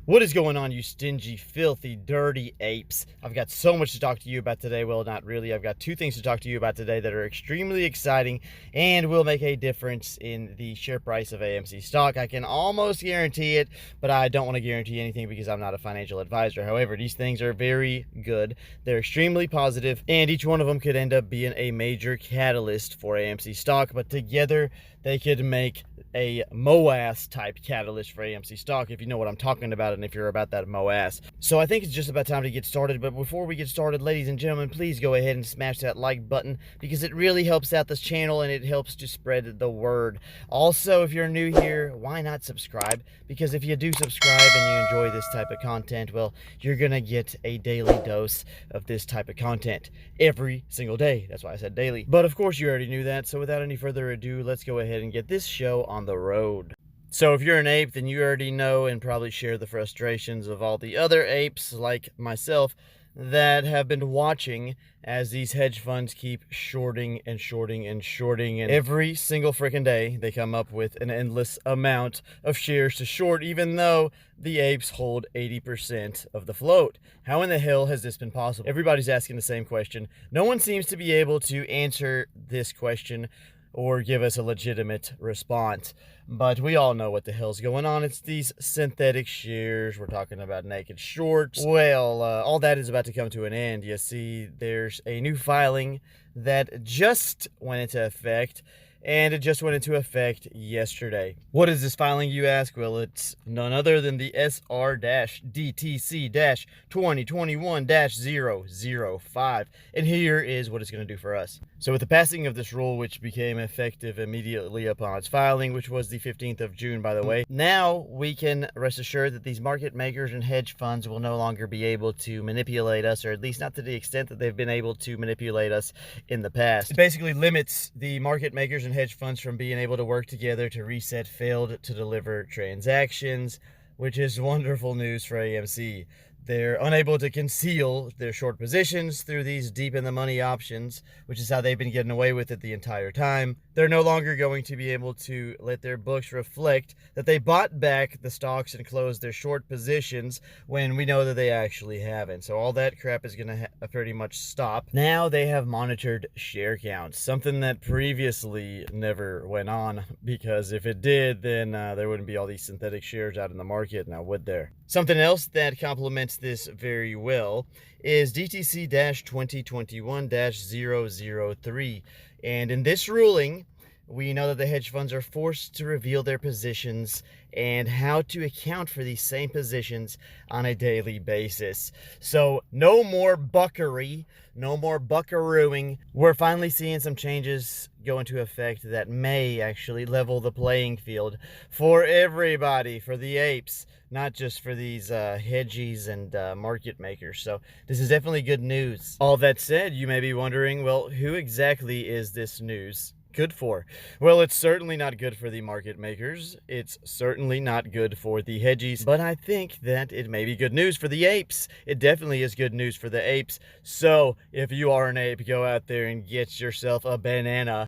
What is going on, you stingy, filthy, dirty apes? I've got so much to talk to you about today. Well, not really. I've got two things to talk to you about today that are extremely exciting and will make a difference in the share price of AMC stock. I can almost guarantee it, but I don't want to guarantee anything because I'm not a financial advisor. However, these things are very good. They're extremely positive, and each one of them could end up being a major catalyst for AMC stock, but together they could make a MOAS type catalyst for AMC stock, if you know what I'm talking about and if you're about that MOAS. So I think it's just about time to get started. But before we get started, ladies and gentlemen, please go ahead and smash that like button because it really helps out this channel and it helps to spread the word. Also, if you're new here, why not subscribe? Because if you do subscribe and you enjoy this type of content, well, you're gonna get a daily dose of this type of content every single day. That's why I said daily. But of course you already knew that. So without any further ado, let's go ahead and get this show on the road. So if you're an ape, then you already know and probably share the frustrations of all the other apes like myself that have been watching as these hedge funds keep shorting and shorting and shorting, and every single freaking day they come up with an endless amount of shares to short, even though the apes hold 80% of the float. How in the hell has this been possible? Everybody's asking the same question. No one seems to be able to answer this question or give us a legitimate response. But we all know what the hell's going on. It's these synthetic shares. We're talking about naked shorts. Well, all that is about to come to an end. You see, there's a new filing that just went into effect, and it just went into effect yesterday. What is this filing, you ask? Well, it's none other than the SR-DTC-2021-005. And here is what it's going to do for us. So with the passing of this rule, which became effective immediately upon its filing, which was the 15th of June, by the way, now we can rest assured that these market makers and hedge funds will no longer be able to manipulate us, or at least not to the extent that they've been able to manipulate us in the past. It basically limits the market makers and hedge funds from being able to work together to reset failed to deliver transactions, which is wonderful news for AMC. They're unable to conceal their short positions through these deep in the money options, which is how they've been getting away with it the entire time. They're no longer going to be able to let their books reflect that they bought back the stocks and closed their short positions when we know that they actually haven't. So all that crap is going to pretty much stop. Now they have monitored share counts, something that previously never went on, because if it did, then there wouldn't be all these synthetic shares out in the market now, would there? Something else that complements this very well is DTC-2021-003. And in this ruling, we know that the hedge funds are forced to reveal their positions and how to account for these same positions on a daily basis. So no more buckery, no more buckarooing. We're finally seeing some changes go into effect that may actually level the playing field for everybody, for the apes, not just for these hedgies and market makers. So this is definitely good news. All that said, you may be wondering, well, who exactly is this news good for? Well, it's certainly not good for the market makers. It's certainly not good for the hedgies, but I think that it may be good news for the apes. It definitely is good news for the apes. So if you are an ape, go out there and get yourself a banana,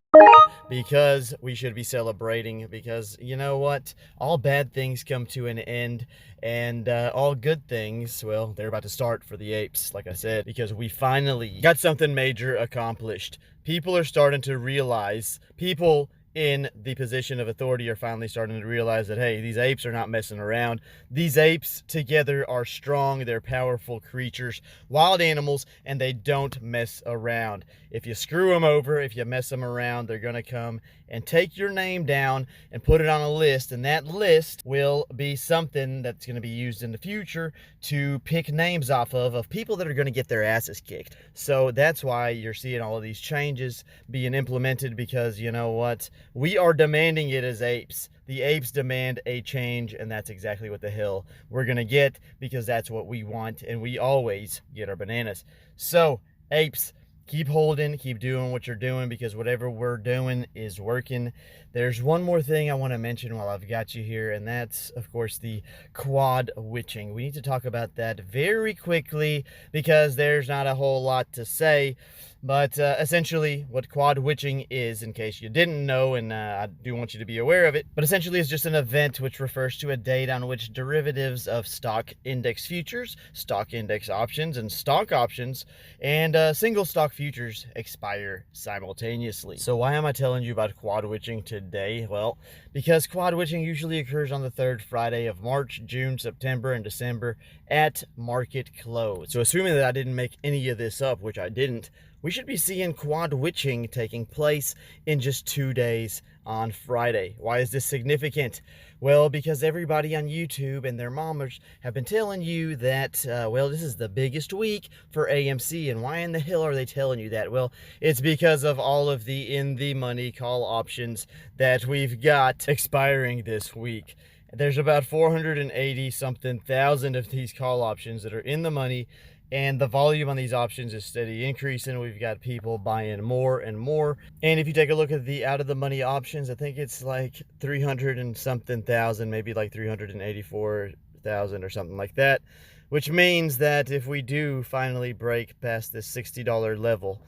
because we should be celebrating, because you know what? All bad things come to an end, and all good things, well, they're about to start for the apes, like I said, because we finally got something major accomplished. People are starting to realize, people in the position of authority are finally starting to realize that, hey, these apes are not messing around. These apes together are strong, they're powerful creatures, wild animals, and they don't mess around. If you screw them over, if you mess them around, they're going to come and take your name down and put it on a list, and that list will be something that's going to be used in the future to pick names off of people that are going to get their asses kicked. So that's why you're seeing all of these changes being implemented, because you know what? We are demanding it as apes. The apes demand a change, and that's exactly what the hell we're going to get, because that's what we want, and we always get our bananas. So, apes, keep holding, keep doing what you're doing, because whatever we're doing is working. There's one more thing I want to mention while I've got you here, and that's, of course, the quad witching. We need to talk about that very quickly, because there's not a whole lot to say. But essentially what quad witching is, in case you didn't know, and I do want you to be aware of it, but essentially it's just an event which refers to a date on which derivatives of stock index futures, stock index options, and stock options, and single stock futures expire simultaneously. So why am I telling you about quad witching today? Well, because quad witching usually occurs on the third Friday of March, June, September, and December at market close. So assuming that I didn't make any of this up, which I didn't, we should be seeing quad witching taking place in just 2 days on Friday. Why is this significant? Well, because everybody on YouTube and their mamas have been telling you that, well, this is the biggest week for AMC. And why in the hell are they telling you that? Well, it's because of all of the in-the-money call options that we've got expiring this week. There's about 480 something thousand of these call options that are in the money, and the volume on these options is steady increasing. We've got people buying more and more. And if you take a look at the out of the money options, I think it's like 300 and something thousand, maybe like 384,000 or something like that, which means that if we do finally break past this $60 level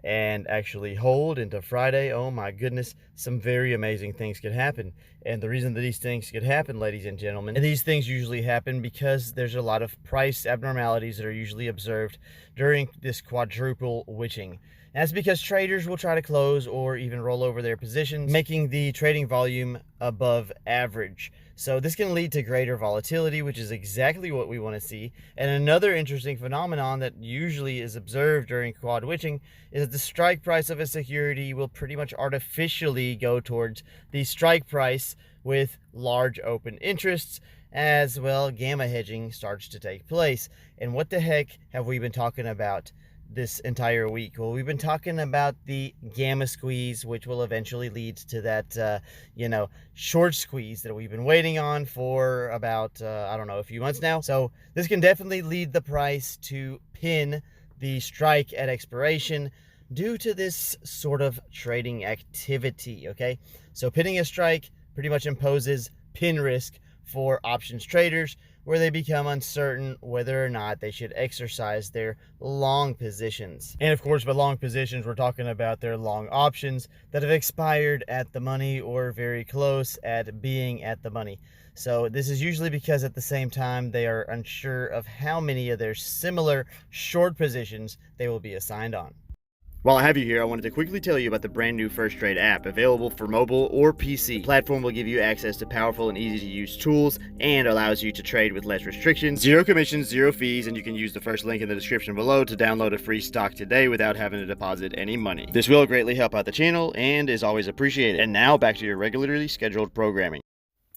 and actually hold into Friday, oh my goodness, some very amazing things could happen. And the reason that these things could happen, ladies and gentlemen, and these things usually happen because there's a lot of price abnormalities that are usually observed during this quadruple witching. That's because traders will try to close or even roll over their positions, making the trading volume above average. So this can lead to greater volatility, which is exactly what we want to see. And another interesting phenomenon that usually is observed during quad witching is that the strike price of a security will pretty much artificially go towards the strike price with large open interests, as well gamma hedging starts to take place. And what the heck have we been talking about this entire week? Well, we've been talking about the gamma squeeze, which will eventually lead to that short squeeze that we've been waiting on for about I don't know, a few months now. So this can definitely lead the price to pin the strike at expiration due to this sort of trading activity. Okay, so pinning a strike pretty much imposes pin risk for options traders, where they become uncertain whether or not they should exercise their long positions. And of course, by long positions, we're talking about their long options that have expired at the money or very close at being at the money. So this is usually because at the same time they are unsure of how many of their similar short positions they will be assigned on. While I have you here, I wanted to quickly tell you about the brand new First Trade app, available for mobile or PC. The platform will give you access to powerful and easy to use tools and allows you to trade with less restrictions, zero commissions, zero fees, and you can use the first link in the description below to download a free stock today without having to deposit any money. This will greatly help out the channel and is always appreciated. And now back to your regularly scheduled programming.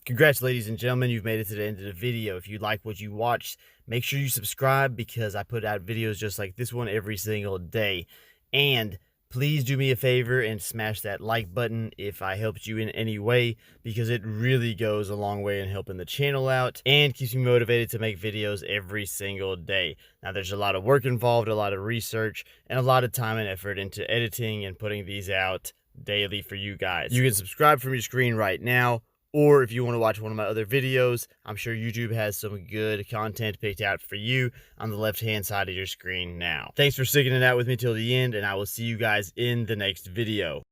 Congrats, ladies and gentlemen, you've made it to the end of the video. If you like what you watched, make sure you subscribe, because I put out videos just like this one every single day. And please do me a favor and smash that like button if I helped you in any way, because it really goes a long way in helping the channel out and keeps me motivated to make videos every single day. Now, there's a lot of work involved, a lot of research, and a lot of time and effort into editing and putting these out daily for you guys. You can subscribe from your screen right now, or if you want to watch one of my other videos, I'm sure YouTube has some good content picked out for you on the left-hand side of your screen now. Thanks for sticking it out with me till the end, and I will see you guys in the next video.